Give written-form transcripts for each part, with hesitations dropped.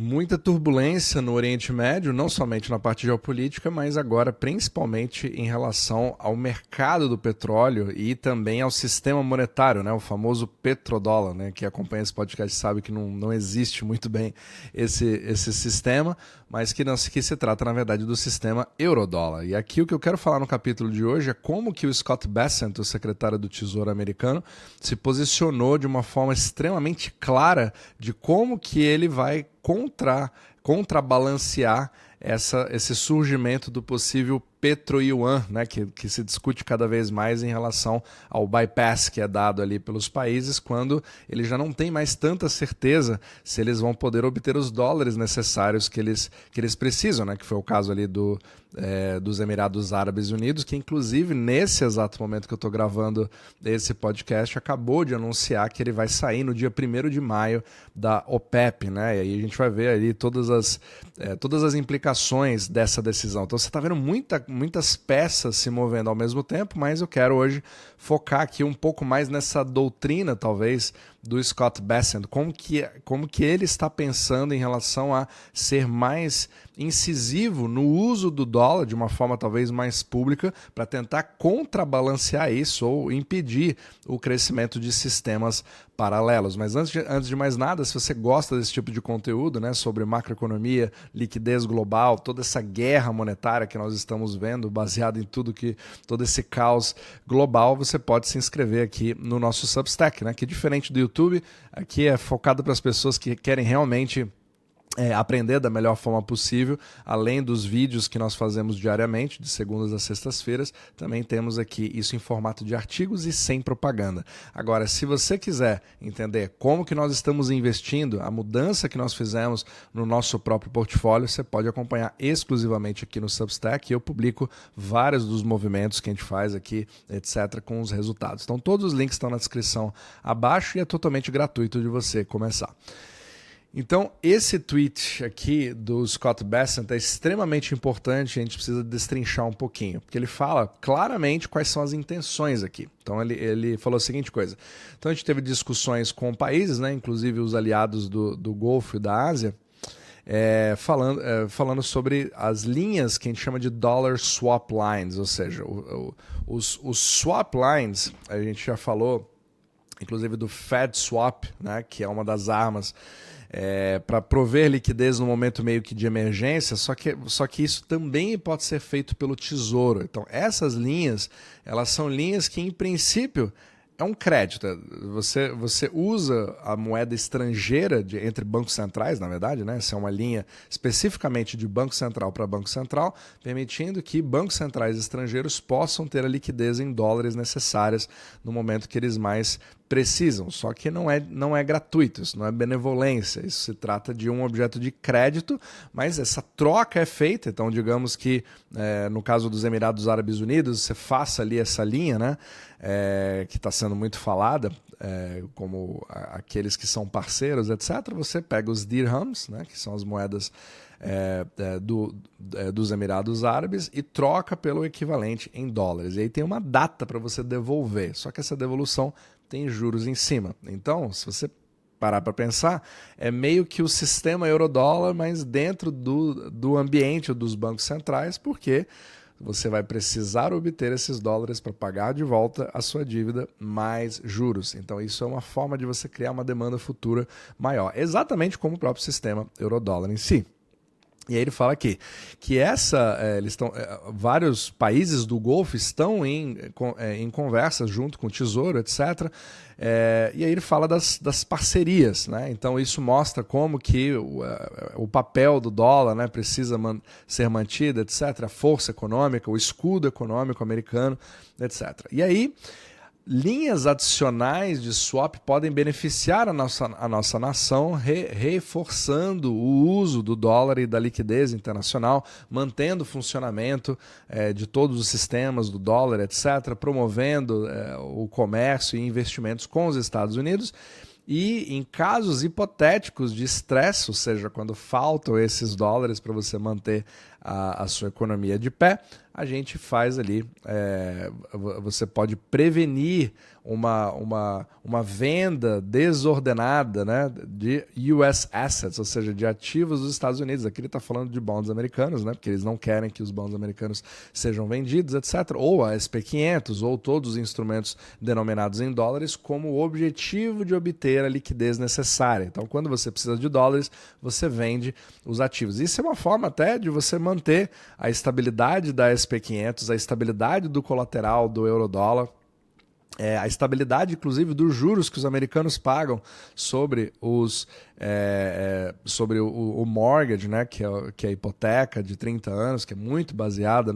Muita turbulência no Oriente Médio, não somente na parte geopolítica, mas agora principalmente em relação ao mercado do petróleo e também ao sistema monetário, né? O famoso petrodólar, né? Quem acompanha esse podcast sabe que não existe muito bem esse sistema, mas que se trata, na verdade, do sistema eurodólar. E aqui o que eu quero falar no capítulo de hoje é como que o Scott Bessent, o secretário do Tesouro americano, se posicionou de uma forma extremamente clara de como que ele vai contrabalancear esse surgimento do possível petro-yuan, né, que se discute cada vez mais em relação ao bypass que é dado ali pelos países quando eles já não têm mais tanta certeza se eles vão poder obter os dólares necessários que eles precisam, né, que foi o caso ali dos Emirados Árabes Unidos, que inclusive nesse exato momento que eu estou gravando esse podcast, acabou de anunciar que ele vai sair no dia 1º de maio da OPEP, né? E aí a gente vai ver ali todas as implicações dessa decisão. Então você está vendo muitas peças se movendo ao mesmo tempo, mas eu quero hoje focar aqui um pouco mais nessa doutrina, talvez, do Scott Bessent, como que ele está pensando em relação a ser mais incisivo no uso do dólar de uma forma talvez mais pública para tentar contrabalancear isso ou impedir o crescimento de sistemas paralelos. Mas antes de mais nada, se você gosta desse tipo de conteúdo, né, sobre macroeconomia, liquidez global, toda essa guerra monetária que nós estamos vendo, baseado em todo esse caos global, você pode se inscrever aqui no nosso Substack, né, que diferente do YouTube, aqui é focado para as pessoas que querem realmente aprender da melhor forma possível, além dos vídeos que nós fazemos diariamente, de segundas a sextas-feiras, também temos aqui isso em formato de artigos e sem propaganda. Agora, se você quiser entender como que nós estamos investindo, a mudança que nós fizemos no nosso próprio portfólio, você pode acompanhar exclusivamente aqui no Substack, e eu publico vários dos movimentos que a gente faz aqui, etc., com os resultados. Então, todos os links estão na descrição abaixo e é totalmente gratuito de você começar. Então, esse tweet aqui do Scott Bessent é extremamente importante, a gente precisa destrinchar um pouquinho, porque ele fala claramente quais são as intenções aqui. Então, ele falou a seguinte coisa. Então, a gente teve discussões com países, né, inclusive os aliados do Golfo e da Ásia, falando sobre as linhas que a gente chama de dollar swap lines, ou seja, os swap lines, a gente já falou, inclusive do Fed Swap, né, que é uma das armas para prover liquidez no momento meio que de emergência, só que isso também pode ser feito pelo Tesouro. Então, essas linhas, elas são linhas que, em princípio, é um crédito. Você usa a moeda estrangeira entre bancos centrais, na verdade, né? Essa é uma linha especificamente de Banco Central para Banco Central, permitindo que bancos centrais estrangeiros possam ter a liquidez em dólares necessárias no momento que eles mais precisam, só que não é gratuito, isso não é benevolência, isso se trata de um objeto de crédito, mas essa troca é feita, então digamos que no caso dos Emirados Árabes Unidos, você faça ali essa linha, né, que está sendo muito falada, como aqueles que são parceiros, etc., você pega os dirhams, né, que são as moedas dos Emirados Árabes, e troca pelo equivalente em dólares, e aí tem uma data para você devolver, só que essa devolução tem juros em cima. Então, se você parar para pensar, é meio que o sistema eurodólar, mas dentro do ambiente dos bancos centrais, porque você vai precisar obter esses dólares para pagar de volta a sua dívida mais juros. Então, isso é uma forma de você criar uma demanda futura maior, exatamente como o próprio sistema eurodólar em si. E aí ele fala aqui que vários países do Golfo estão em conversas junto com o Tesouro, etc. E aí ele fala das parcerias, né? Então isso mostra como que o papel do dólar, né, precisa ser mantido, etc. A força econômica, o escudo econômico americano, etc. E aí linhas adicionais de swap podem beneficiar a nossa nação, reforçando o uso do dólar e da liquidez internacional, mantendo o funcionamento de todos os sistemas do dólar, etc., promovendo o comércio e investimentos com os Estados Unidos. E em casos hipotéticos de estresse, ou seja, quando faltam esses dólares para você manter a sua economia de pé, a gente faz ali, você pode prevenir uma venda desordenada, né, de US assets, ou seja, de ativos dos Estados Unidos. Aqui ele está falando de bonds americanos, né, porque eles não querem que os bonds americanos sejam vendidos, etc. Ou a SP500, ou todos os instrumentos denominados em dólares, como o objetivo de obter a liquidez necessária. Então, quando você precisa de dólares, você vende os ativos. Isso é uma forma até de você manter a estabilidade da SP500, a estabilidade do colateral do euro-dólar, a estabilidade, inclusive, dos juros que os americanos pagam sobre sobre o mortgage, né, que é a hipoteca de 30 anos, que é muito baseada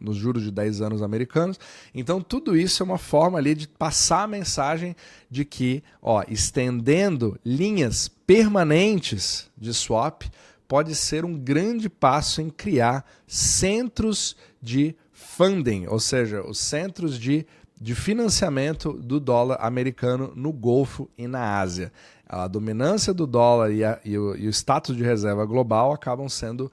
nos juros de 10 anos americanos. Então, tudo isso é uma forma ali de passar a mensagem de que, estendendo linhas permanentes de swap pode ser um grande passo em criar centros de funding, ou seja, os centros de financiamento do dólar americano no Golfo e na Ásia. A dominância do dólar e o status de reserva global acabam sendo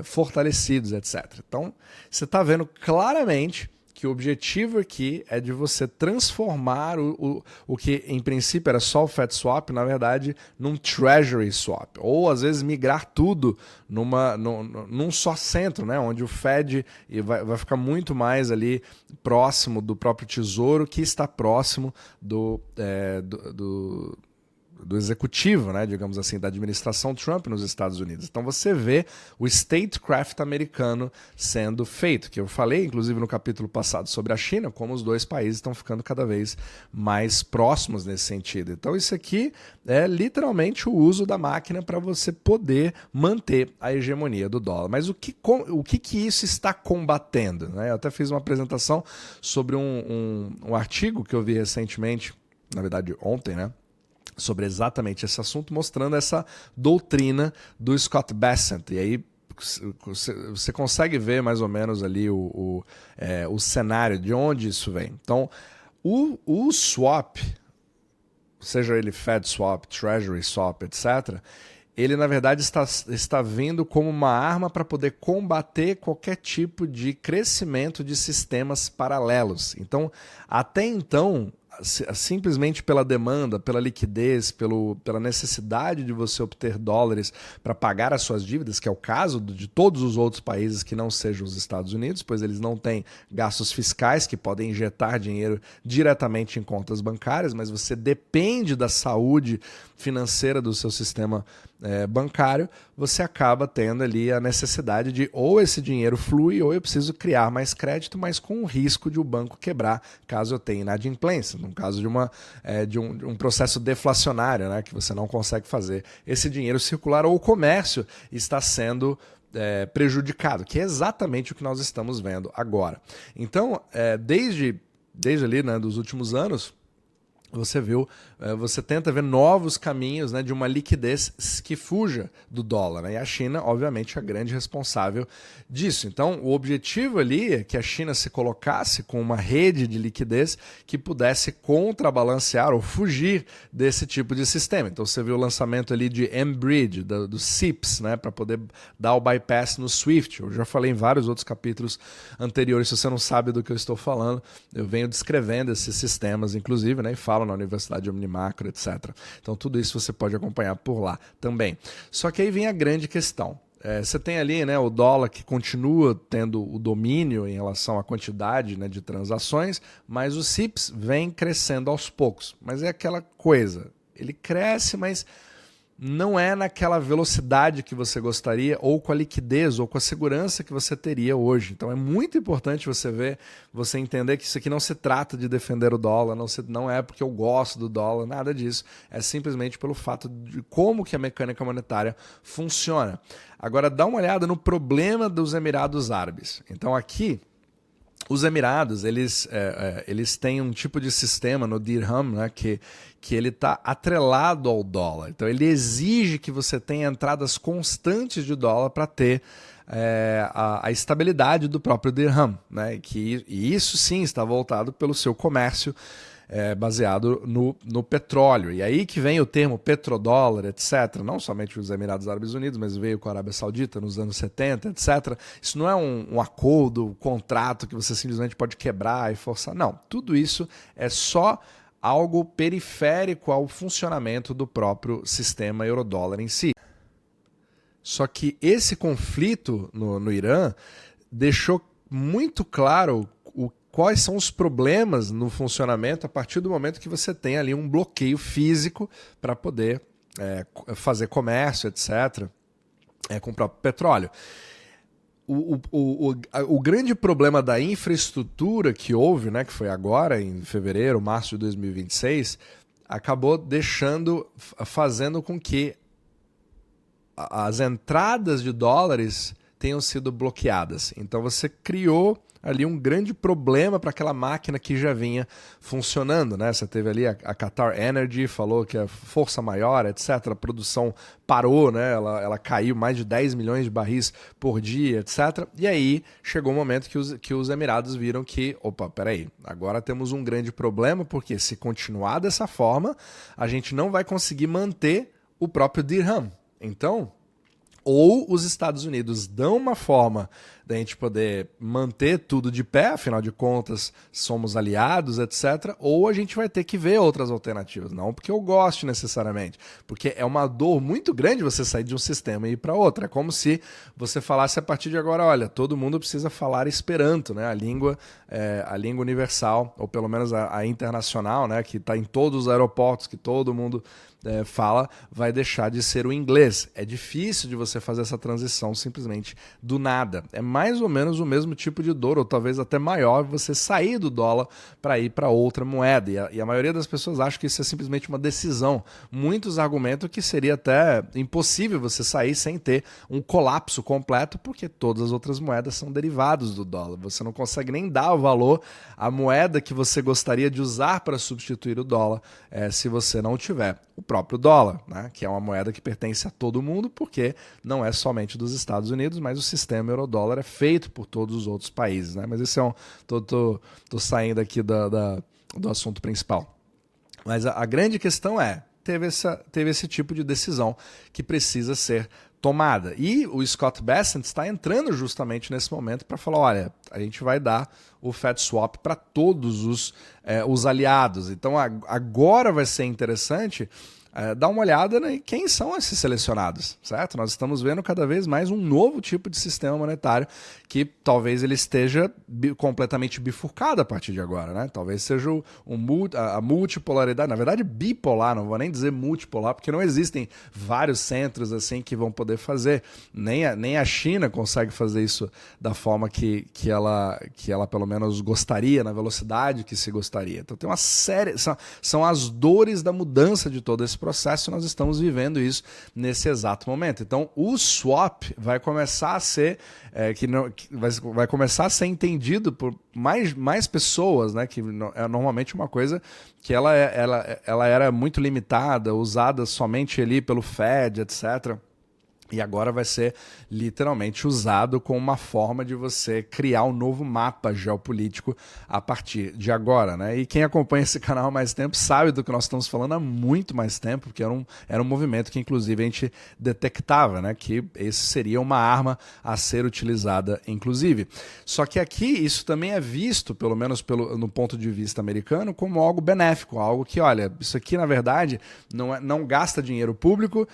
fortalecidos, etc. Então, você está vendo claramente que o objetivo aqui é de você transformar o que em princípio era só o Fed Swap, na verdade, num Treasury Swap. Ou às vezes migrar tudo num só centro, né? Onde o Fed vai ficar muito mais ali próximo do próprio Tesouro, que está próximo do executivo, né, digamos assim, da administração Trump nos Estados Unidos. Então você vê o statecraft americano sendo feito, que eu falei, inclusive, no capítulo passado sobre a China, como os dois países estão ficando cada vez mais próximos nesse sentido. Então isso aqui é literalmente o uso da máquina para você poder manter a hegemonia do dólar. Mas o que isso está combatendo, né? Eu até fiz uma apresentação sobre um artigo que eu vi recentemente, na verdade ontem, né, sobre exatamente esse assunto, mostrando essa doutrina do Scott Bessent. E aí você consegue ver mais ou menos ali o cenário de onde isso vem. Então, o swap, seja ele Fed Swap, Treasury Swap, etc., ele, na verdade, está vindo como uma arma para poder combater qualquer tipo de crescimento de sistemas paralelos. Então, até então, simplesmente pela demanda, pela liquidez, pela necessidade de você obter dólares para pagar as suas dívidas, que é o caso de todos os outros países que não sejam os Estados Unidos, pois eles não têm gastos fiscais que podem injetar dinheiro diretamente em contas bancárias, mas você depende da saúde financeira do seu sistema bancário, você acaba tendo ali a necessidade de ou esse dinheiro flui ou eu preciso criar mais crédito, mas com o risco de o banco quebrar caso eu tenha inadimplência, no caso de um processo deflacionário, né, que você não consegue fazer esse dinheiro circular ou o comércio está sendo prejudicado, que é exatamente o que nós estamos vendo agora. Então, desde ali, né, dos últimos anos, você tenta ver novos caminhos, né, de uma liquidez que fuja do dólar, né? E a China, obviamente, é a grande responsável disso. Então, o objetivo ali é que a China se colocasse com uma rede de liquidez que pudesse contrabalancear ou fugir desse tipo de sistema. Então, você viu o lançamento ali de mBridge, do CIPS, né, para poder dar o bypass no SWIFT. Eu já falei em vários outros capítulos anteriores. Se você não sabe do que eu estou falando, eu venho descrevendo esses sistemas, inclusive, né, e falo na Universidade Omnimacro, etc. Então tudo isso você pode acompanhar por lá também. Só que aí vem a grande questão. Você tem ali, né, o dólar que continua tendo o domínio em relação à quantidade, né, de transações, mas o CIPS vem crescendo aos poucos. Mas é aquela coisa, ele cresce, mas não é naquela velocidade que você gostaria, ou com a liquidez, ou com a segurança que você teria hoje. Então é muito importante você entender que isso aqui não se trata de defender o dólar, não é porque eu gosto do dólar, nada disso. É simplesmente pelo fato de como que a mecânica monetária funciona. Agora dá uma olhada no problema dos Emirados Árabes. Então aqui, os Emirados, eles têm um tipo de sistema no dirham, né, que ele está atrelado ao dólar. Então ele exige que você tenha entradas constantes de dólar para ter a estabilidade do próprio dirham, né, e isso sim está voltado pelo seu comércio baseado no petróleo. E aí que vem o termo petrodólar, etc. Não somente os Emirados Árabes Unidos, mas veio com a Arábia Saudita nos anos 70, etc. Isso não é um acordo, um contrato que você simplesmente pode quebrar e forçar. Não, tudo isso é só algo periférico ao funcionamento do próprio sistema eurodólar em si. Só que esse conflito no Irã deixou muito claro quais são os problemas no funcionamento a partir do momento que você tem ali um bloqueio físico para poder fazer comércio, etc., com o próprio petróleo. O grande problema da infraestrutura que houve, né, que foi agora, em fevereiro, março de 2026, acabou fazendo com que as entradas de dólares tenham sido bloqueadas. Então você criou ali um grande problema para aquela máquina que já vinha funcionando, né? Você teve ali a Qatar Energy, falou que a força maior, etc. A produção parou, né? Ela caiu mais de 10 milhões de barris por dia, etc. E aí chegou o momento que os Emirados viram que, opa, peraí, agora temos um grande problema, porque se continuar dessa forma, a gente não vai conseguir manter o próprio dirham. Então, ou os Estados Unidos dão uma forma da gente poder manter tudo de pé, afinal de contas somos aliados, etc., ou a gente vai ter que ver outras alternativas. Não porque eu goste necessariamente, porque é uma dor muito grande você sair de um sistema e ir para outro. É como se você falasse a partir de agora, olha, todo mundo precisa falar Esperanto, né? A língua universal, ou pelo menos a internacional, né? Que está em todos os aeroportos, que todo mundo fala, vai deixar de ser o inglês. É difícil de você fazer essa transição simplesmente do nada. É mais ou menos o mesmo tipo de dor, ou talvez até maior, você sair do dólar para ir para outra moeda. E a maioria das pessoas acha que isso é simplesmente uma decisão. Muitos argumentam que seria até impossível você sair sem ter um colapso completo, porque todas as outras moedas são derivados do dólar. Você não consegue nem dar o valor à moeda que você gostaria de usar para substituir o dólar, se você não tiver o próprio dólar, né? Que é uma moeda que pertence a todo mundo, porque não é somente dos Estados Unidos, mas o sistema eurodólar é feito por todos os outros países, né? Mas esse é tô saindo aqui do assunto principal. Mas a grande questão teve esse tipo de decisão que precisa ser tomada. E o Scott Bessent está entrando justamente nesse momento para falar, olha, a gente vai dar o Fed Swap para todos os aliados. Então agora vai ser interessante dar uma olhada em quem são esses selecionados, certo? Nós estamos vendo cada vez mais um novo tipo de sistema monetário que talvez ele esteja completamente bifurcado a partir de agora, né? Talvez seja a multipolaridade, na verdade bipolar, não vou nem dizer multipolar, porque não existem vários centros assim que vão poder fazer, nem a China consegue fazer isso da forma que ela pelo menos gostaria, na velocidade que se gostaria. Então tem uma série, são as dores da mudança de todo esse processo, e nós estamos vivendo isso nesse exato momento. Então o swap vai começar a ser vai começar a ser entendido por mais pessoas, né? Que é normalmente uma coisa que ela era muito limitada, usada somente ali pelo Fed, etc. E agora vai ser literalmente usado como uma forma de você criar um novo mapa geopolítico a partir de agora, né? E quem acompanha esse canal há mais tempo sabe do que nós estamos falando há muito mais tempo, porque era um movimento que inclusive a gente detectava, né? Que esse seria uma arma a ser utilizada inclusive. Só que aqui isso também é visto, pelo menos no ponto de vista americano, como algo benéfico, algo que, olha, isso aqui na verdade não gasta dinheiro público,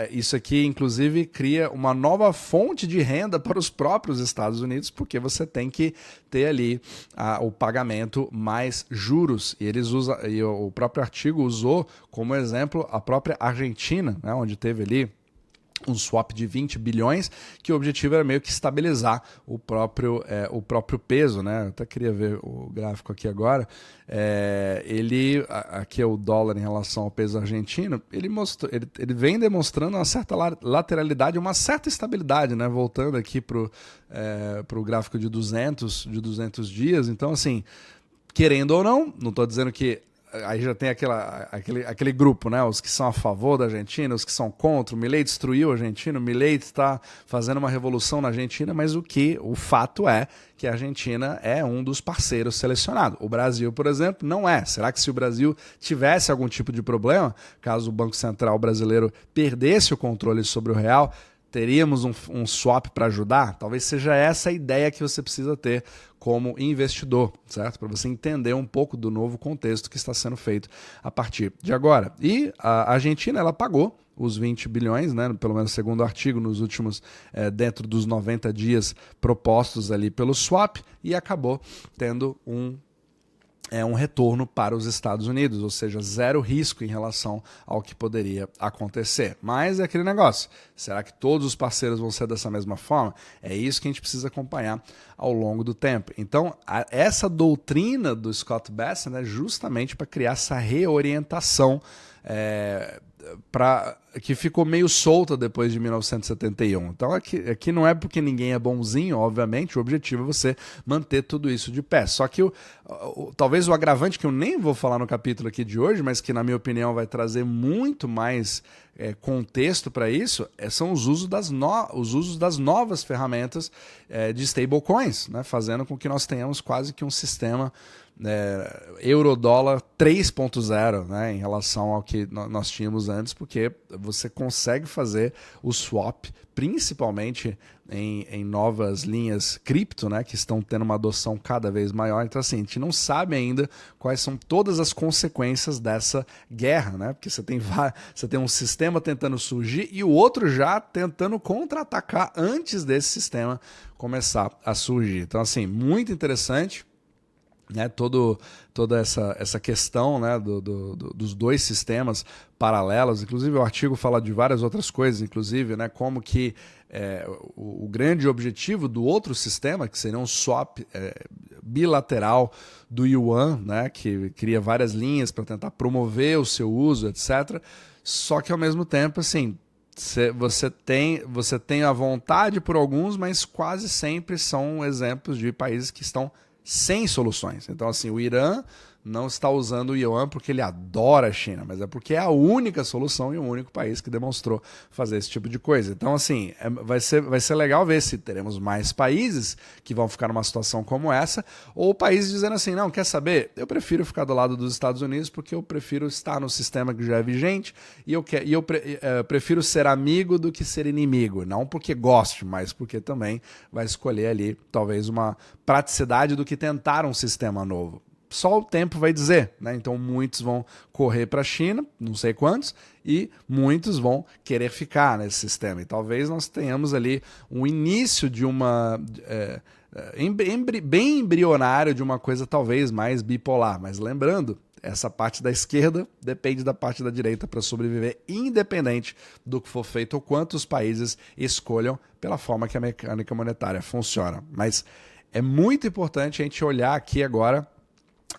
isso aqui inclusive cria uma nova fonte de renda para os próprios Estados Unidos, porque você tem que ter ali o pagamento mais juros. E o próprio artigo usou como exemplo a própria Argentina, né, onde teve ali um swap de 20 bilhões, que o objetivo era meio que estabilizar o próprio peso, né? Eu até queria ver o gráfico aqui agora. Aqui é o dólar em relação ao peso argentino, ele vem demonstrando uma certa lateralidade, uma certa estabilidade, né? Voltando aqui para o gráfico de 200 dias. Então, assim, querendo ou não estou dizendo que aí já tem aquele grupo, né? Os que são a favor da Argentina, os que são contra. O Milei destruiu a Argentina, o Milei está fazendo uma revolução na Argentina, mas o fato é que a Argentina é um dos parceiros selecionados. O Brasil, por exemplo, não é. Será que se o Brasil tivesse algum tipo de problema, caso o Banco Central brasileiro perdesse o controle sobre o real, teríamos um swap para ajudar? Talvez seja essa a ideia que você precisa ter como investidor, certo? Para você entender um pouco do novo contexto que está sendo feito a partir de agora. E a Argentina, ela pagou os 20 bilhões, né, pelo menos segundo o artigo, nos últimos, dentro dos 90 dias propostos ali pelo swap, e acabou tendo um retorno para os Estados Unidos, ou seja, zero risco em relação ao que poderia acontecer. Mas é aquele negócio, será que todos os parceiros vão ser dessa mesma forma? É isso que a gente precisa acompanhar ao longo do tempo. Então, essa doutrina do Scott Bessent é justamente para criar essa reorientação que ficou meio solta depois de 1971. Então aqui não é porque ninguém é bonzinho, obviamente, o objetivo é você manter tudo isso de pé. Só que talvez o agravante que eu nem vou falar no capítulo aqui de hoje, mas que na minha opinião vai trazer muito mais contexto para isso, são os usos das novas ferramentas de stablecoins, né, fazendo com que nós tenhamos quase que um sistema euro-dólar 3.0, né, em relação ao que nós tínhamos antes, porque você consegue fazer o swap, principalmente em novas linhas cripto, né, que estão tendo uma adoção cada vez maior. Então, assim, a gente não sabe ainda quais são todas as consequências dessa guerra, né, porque você tem um sistema tentando surgir e o outro já tentando contra-atacar antes desse sistema começar a surgir. Então, assim, muito interessante. Né, toda essa questão, né, dos dois sistemas paralelos. Inclusive o artigo fala de várias outras coisas, inclusive, né, como que o grande objetivo do outro sistema, que seria um swap bilateral do yuan, né, que cria várias linhas para tentar promover o seu uso, etc. Só que ao mesmo tempo, assim, você tem a vontade por alguns, mas quase sempre são exemplos de países que estão sem soluções. Então, assim, o Irã não está usando o yuan porque ele adora a China, mas é porque é a única solução e o único país que demonstrou fazer esse tipo de coisa. Então, assim, vai ser legal ver se teremos mais países que vão ficar numa situação como essa, ou países dizendo assim, não, quer saber? Eu prefiro ficar do lado dos Estados Unidos porque eu prefiro estar no sistema que já é vigente e eu prefiro ser amigo do que ser inimigo. Não porque goste, mas porque também vai escolher ali talvez uma praticidade do que tentar um sistema novo. Só o tempo vai dizer, né? Então muitos vão correr para a China, não sei quantos, e muitos vão querer ficar nesse sistema. E talvez nós tenhamos ali um início de uma bem embrionário de uma coisa talvez mais bipolar. Mas lembrando, essa parte da esquerda depende da parte da direita para sobreviver, independente do que for feito ou quantos países escolham pela forma que a mecânica monetária funciona. Mas é muito importante a gente olhar aqui agora,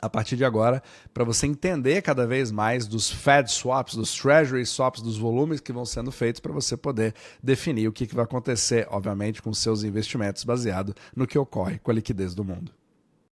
a partir de agora, para você entender cada vez mais dos Fed swaps, dos Treasury swaps, dos volumes que vão sendo feitos para você poder definir o que vai acontecer, obviamente, com seus investimentos baseado no que ocorre com a liquidez do mundo.